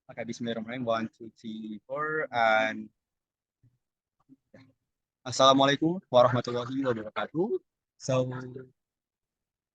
Okay, Bismillahirrahmanirrahim. 1, 2, 3, 4, and Assalamualaikum warahmatullahi wabarakatuh. So,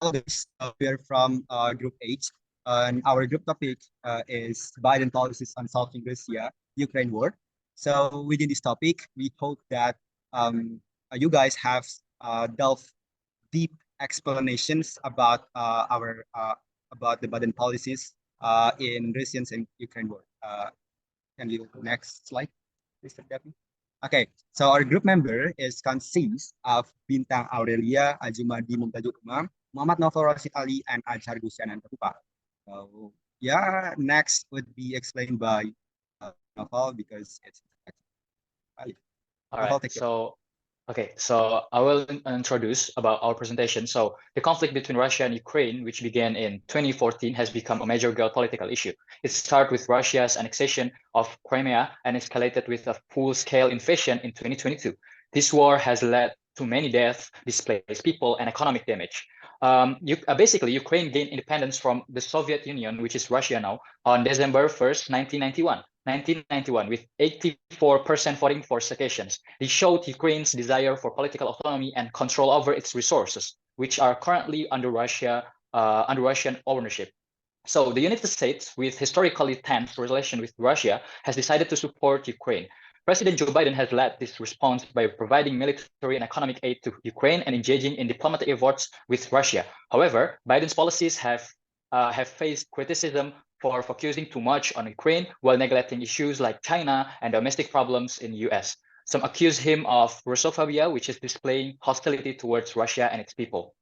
hello guys, we are from Group H, and our group topic is Biden policies on solving Russia-Ukraine war. So, within this topic, we hope that you guys have delved deep explanations about the Biden policies in Russian and Ukraine war. Can you next slide, Mr. Deputy? Okay, so our group member is consists of Bintang Aurelia, Ajumadi Mumtajul Umam, Muhammad Novel Rashid Ali, and Ajhar Gusyanan Tapupa. So yeah, next would be explained by Novel because it's Ali. All Novel, right, take it. so I will introduce about our presentation. So the conflict between Russia and Ukraine, which began in 2014, has become a major geopolitical issue. It started with Russia's annexation of Crimea and escalated with a full-scale invasion in 2022. This war has led to many deaths, displaced people, and economic damage. Basically, Ukraine gained independence from the Soviet Union, which is Russia now, on December 1st, 1991, with 84% voting for secessions. This showed Ukraine's desire for political autonomy and control over its resources, which are currently under Russian ownership. So the United States, with historically tense relation with Russia, has decided to support Ukraine. President Joe Biden has led this response by providing military and economic aid to Ukraine and engaging in diplomatic efforts with Russia. However, Biden's policies have faced criticism for focusing too much on Ukraine while neglecting issues like China and domestic problems in the US. Some accuse him of Russophobia, which is displaying hostility towards Russia and its people.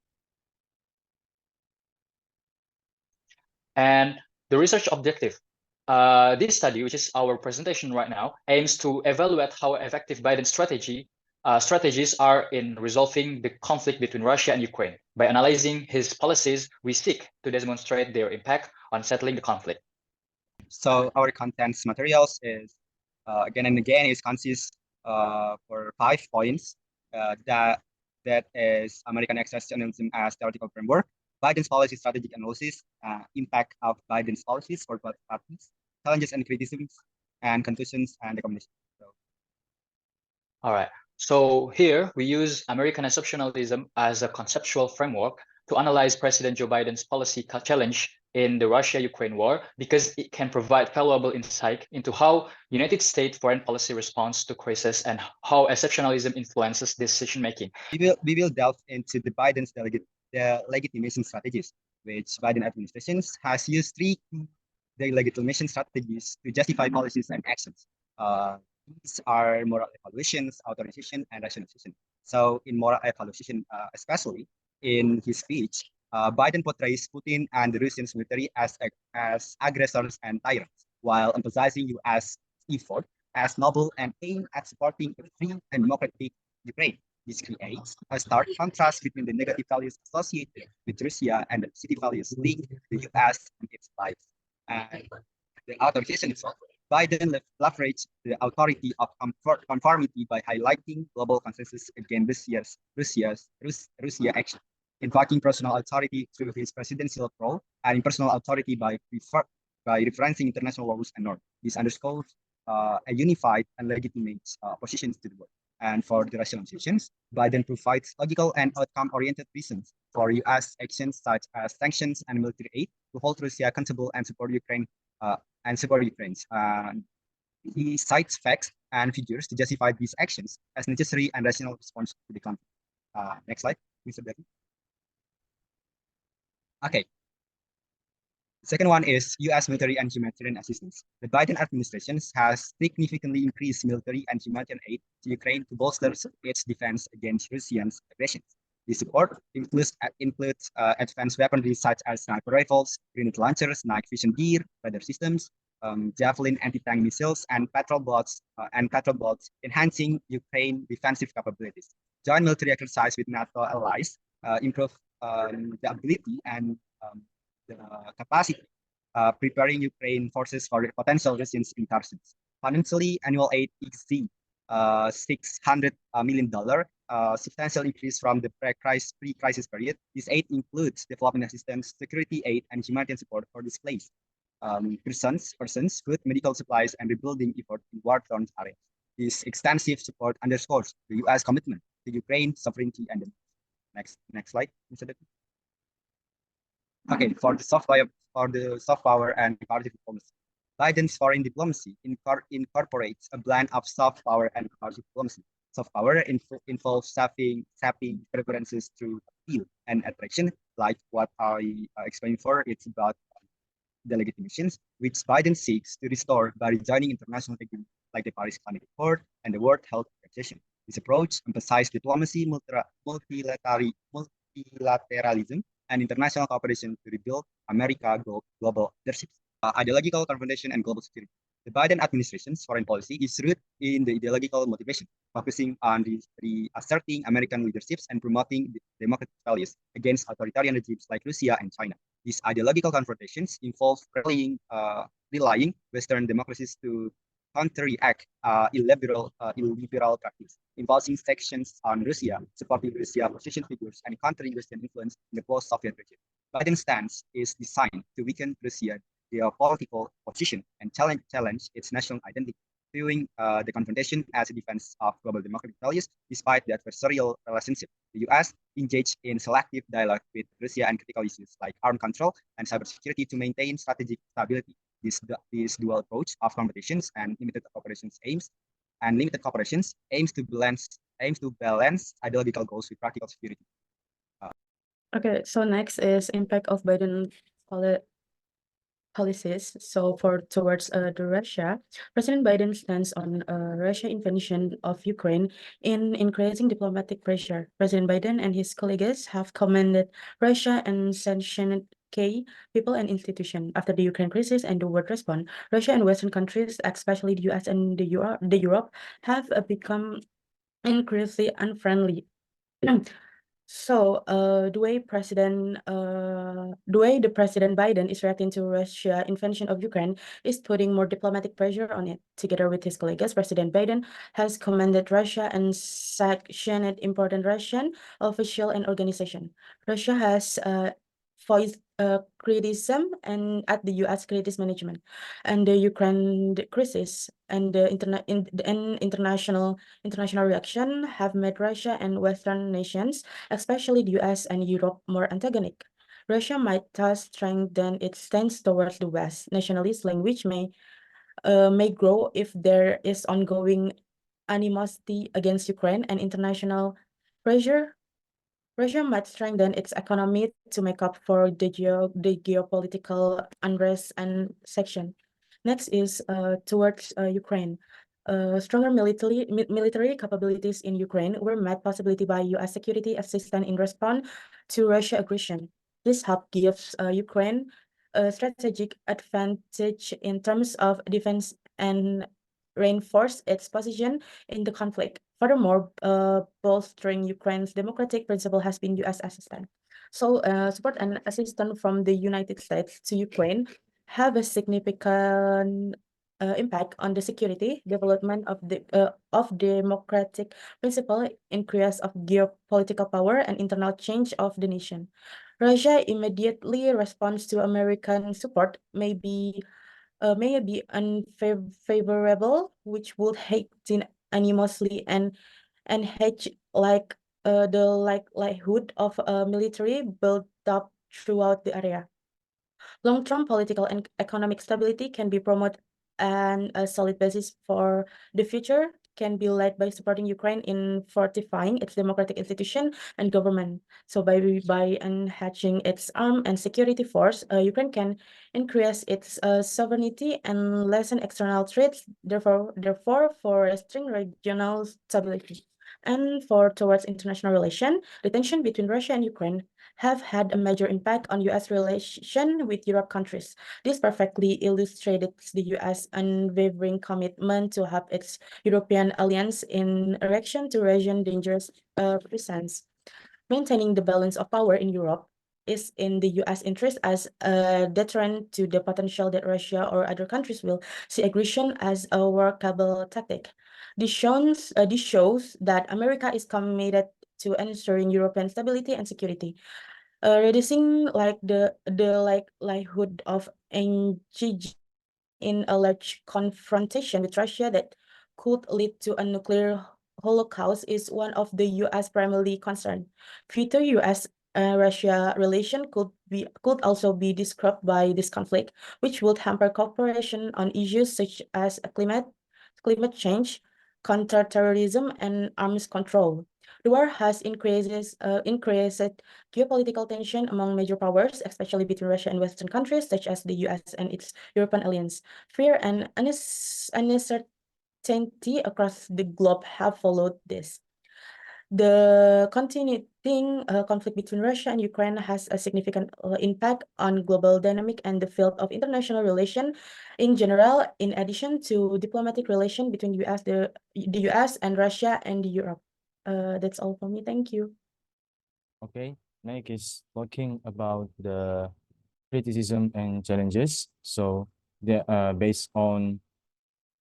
And the research objective. This study, which is our presentation right now, aims to evaluate how effective Biden's strategies are in resolving the conflict between Russia and Ukraine. By analyzing his policies, we seek to demonstrate their impact on settling the conflict. So our contents materials is again and again is consists for 5 points. That is American Exceptionalism as theoretical framework, Biden's policy strategic analysis, impact of Biden's policies for both parties, challenges and criticisms, and conclusions and recommendations. So, all right. So here we use American exceptionalism as a conceptual framework to analyze President Joe Biden's policy challenge in the Russia-Ukraine war because it can provide valuable insight into how United States foreign policy responds to crisis and how exceptionalism influences decision-making. We will delve into the Biden's legitimation strategies, which Biden administration has used three legitimation strategies to justify policies and actions. These are moral evaluations, authorization, and rationalization. So in moral evaluation, especially in his speech, Biden portrays Putin and the Russian military as aggressors and tyrants, while emphasizing U.S. effort as noble and aimed at supporting a free and democratic Ukraine. This creates a stark contrast between the negative values associated with Russia and the positive values linked to the U.S. and its lives. And the authorization itself, Biden leveraged the authority of conformity by highlighting global consensus against Russia action, invoking personal authority through his presidential role, and impersonal authority by referencing international laws and norms. This underscores a unified and legitimate position to the world. And for the rationalizations, Biden provides logical and outcome-oriented reasons for U.S. actions such as sanctions and military aid to hold Russia accountable and support Ukraine he cites facts and figures to justify these actions as necessary and rational response to the conflict. Next slide, Mr. Becky. Okay. Second one is U.S. military and humanitarian assistance. The Biden administration has significantly increased military and humanitarian aid to Ukraine to bolster its defense against Russia's aggression. The support includes advanced weaponry such as sniper rifles, grenade launchers, night vision gear, radar systems, javelin anti-tank missiles, and patrol boats, enhancing Ukraine defensive capabilities. Joint military exercise with NATO allies improve the ability and the capacity, preparing Ukraine forces for potential Russian incursions. Financially, annual aid exceeds $600 million, substantial increase from the pre-crisis period. This aid includes development assistance, security aid, and humanitarian support for displaced. persons, food, medical supplies, and rebuilding effort in war-torn areas. This extensive support underscores the U.S. commitment to Ukraine sovereignty and next slide, Mr. Deputy. Okay, for the soft power and comparative diplomacy. Biden's foreign diplomacy incorporates a blend of soft power and comparative diplomacy. Soft power involves sapping preferences through appeal and attraction, like what I explained before. It's about delegitimations, which Biden seeks to restore by rejoining international agreements like the Paris Climate Accord and the World Health Organization. This approach emphasizes diplomacy, multilateralism, and international cooperation to rebuild America's global leadership. Ideological confrontation and global security. The Biden administration's foreign policy is rooted in the ideological motivation, focusing on reasserting American leaderships and promoting democratic values against authoritarian regimes like Russia and China. These ideological confrontations involve relying Western democracies to counteract illiberal practice, involving sanctions on Russia, supporting Russia opposition figures, and countering Russian influence in the post-Soviet region. Biden's stance is designed to weaken Russia's geopolitical position and challenge its national identity, viewing the confrontation as a defense of global democratic values despite the adversarial relationship. The U.S. engaged in selective dialogue with Russia and critical issues like arms control and cybersecurity to maintain strategic stability. This dual approach of competitions and limited cooperations aims to balance ideological goals with practical security. Okay, so next is impact of Biden policies. So towards the Russia, President Biden stands on Russia invasion of Ukraine in increasing diplomatic pressure. President Biden and his colleagues have commended Russia and sanctioned key people and institutions. After the Ukraine crisis and the world response, Russia and Western countries, especially the US and the Europe, have become increasingly unfriendly. So, the way the President Biden is reacting to Russia invasion of Ukraine is putting more diplomatic pressure on it. Together with his colleagues, President Biden has commended Russia and sanctioned important Russian official and organization. Russia has voiced criticism and at the U.S. crisis management and the Ukraine crisis and the international reaction have made Russia and Western nations, especially the US and Europe, more antagonistic. Russia might thus strengthen its stance towards the West. Nationalist language may grow if there is ongoing animosity against Ukraine and international pressure. Russia might strengthen its economy to make up for the geopolitical unrest and section. Next is towards Ukraine. Stronger military capabilities in Ukraine were made possibility by U.S. security assistance in response to Russia aggression. This help gives Ukraine a strategic advantage in terms of defense and reinforce its position in the conflict. Furthermore, bolstering Ukraine's democratic principle has been U.S. assistance. So, support and assistance from the United States to Ukraine have a significant impact on the security development of democratic principle, increase of geopolitical power, and internal change of the nation. Russia immediately responds to American support may be unfavorable, which would heighten animously and hedge like the likelihood of a military build up throughout the area. Long-term political and economic stability can be promoted, and a solid basis for the future can be led by supporting Ukraine in fortifying its democratic institution and government. So by enhancing its armed and security force, Ukraine can increase its sovereignty and lessen external threats, therefore fostering regional stability. And towards international relation, the tension between Russia and Ukraine have had a major impact on U.S. relation with Europe countries. This perfectly illustrates the U.S. unwavering commitment to help its European alliance in reaction to Russian dangerous presence. Maintaining the balance of power in Europe is in the U.S. interest as a deterrent to the potential that Russia or other countries will see aggression as a workable tactic. This shows that America is committed to ensuring European stability and security. reducing like the likelihood of engaging in a large confrontation with Russia that could lead to a nuclear holocaust is one of the U.S. primary concern. Future U.S. Russia relation could also be disrupted by this conflict, which would hamper cooperation on issues such as climate change, counterterrorism, and arms control. The war has increased geopolitical tension among major powers, especially between Russia and Western countries such as the US and its European alliance. Fear and uncertainty across the globe have followed this. The continuing conflict between Russia and Ukraine has a significant impact on global dynamic and the field of international relation in general, in addition to diplomatic relation between the US and Russia and Europe. That's all for me. Thank you. Okay, next is talking about the criticism and challenges. So based on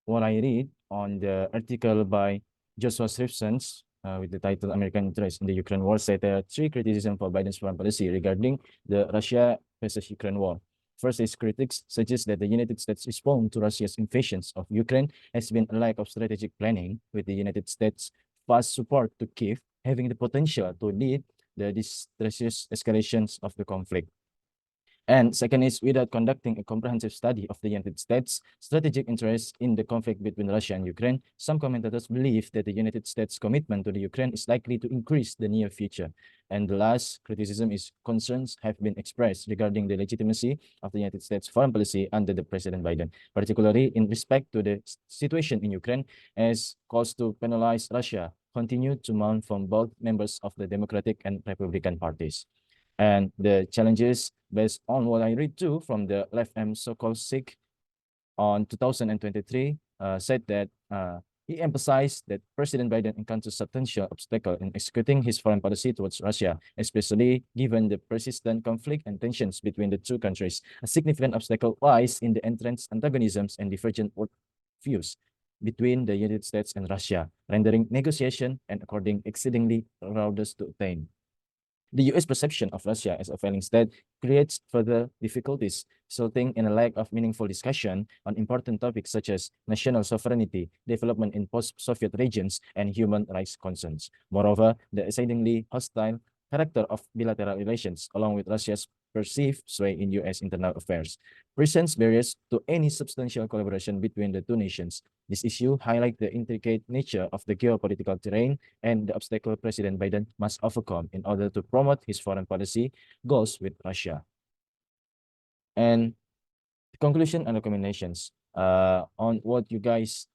what I read on the article by Joshua Srivsons with the title American Interest in the Ukraine War, said there are three criticisms for Biden's foreign policy regarding the Russia versus Ukraine war. First is critics suggest that the United States' response to Russia's invasions of Ukraine has been a lack of strategic planning, with the United States' vast support to Kyiv having the potential to lead the disastrous escalations of the conflict. And second is, without conducting a comprehensive study of the United States' strategic interests in the conflict between Russia and Ukraine, some commentators believe that the United States' commitment to the Ukraine is likely to increase the near future. And the last criticism is concerns have been expressed regarding the legitimacy of the United States foreign policy under the President Biden, particularly in respect to the situation in Ukraine, as calls to penalize Russia continue to mount from both members of the Democratic and Republican parties. And the challenges, based on what I read too from the Left M so-called SIG on 2023, said that he emphasized that President Biden encounters substantial obstacle in executing his foreign policy towards Russia, especially given the persistent conflict and tensions between the two countries. A significant obstacle lies in the entrenched antagonisms and divergent views between the United States and Russia, rendering negotiation and according exceedingly arduous to attain. The U.S. perception of Russia as a failing state creates further difficulties, resulting in a lack of meaningful discussion on important topics such as national sovereignty, development in post-Soviet regions, and human rights concerns. Moreover, the exceedingly hostile character of bilateral relations, along with Russia's perceived sway in U.S. internal affairs, presents barriers to any substantial collaboration between the two nations. This issue highlights the intricate nature of the geopolitical terrain and the obstacle President Biden must overcome in order to promote his foreign policy goals with Russia. And the conclusion and recommendations on what you guys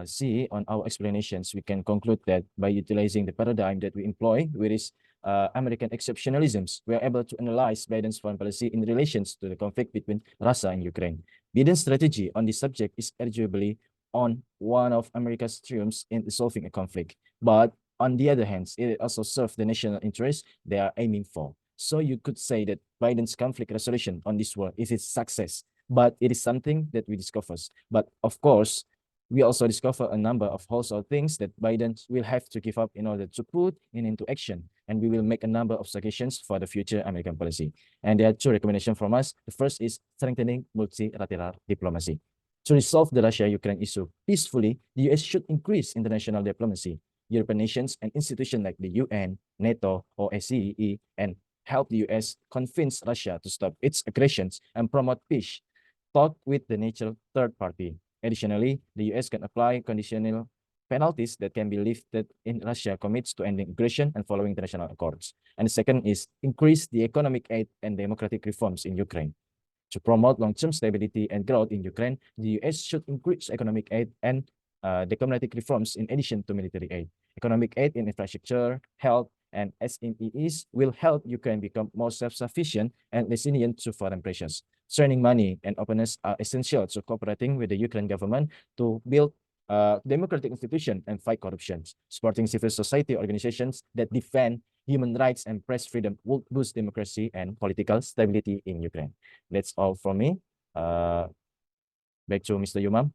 see on our explanations, we can conclude that by utilizing the paradigm that we employ, which is American exceptionalisms, we are able to analyze Biden's foreign policy in relations to the conflict between Russia and Ukraine. Biden's strategy on this subject is arguably on one of America's triumphs in resolving a conflict. But on the other hand, it also serves the national interest they are aiming for. So you could say that Biden's conflict resolution on this war is its success, but it is something that we discover. But of course, we also discover a number of household things that Biden will have to give up in order to put into action. And we will make a number of suggestions for the future American policy. And there are two recommendations from us. The first is strengthening multilateral diplomacy. To resolve the Russia-Ukraine issue peacefully, the U.S. should increase international diplomacy. European nations and institutions like the UN, NATO, or OSCE, and help the U.S. convince Russia to stop its aggressions and promote peace. Talk with the neutral third party. Additionally, the U.S. can apply conditional penalties that can be lifted in Russia commits to ending aggression and following international accords. And the second is increase the economic aid and democratic reforms in Ukraine. To promote long-term stability and growth in Ukraine, the U.S. should increase economic aid and democratic reforms in addition to military aid. Economic aid in infrastructure, health, and SMEs will help Ukraine become more self-sufficient and resilient to foreign pressures. Sharing money and openness are essential to cooperating with the Ukraine government to build democratic institutions and fight corruption. Supporting civil society organizations that defend human rights and press freedom will boost democracy and political stability in Ukraine. That's all from me. Back to Mr. Yumam.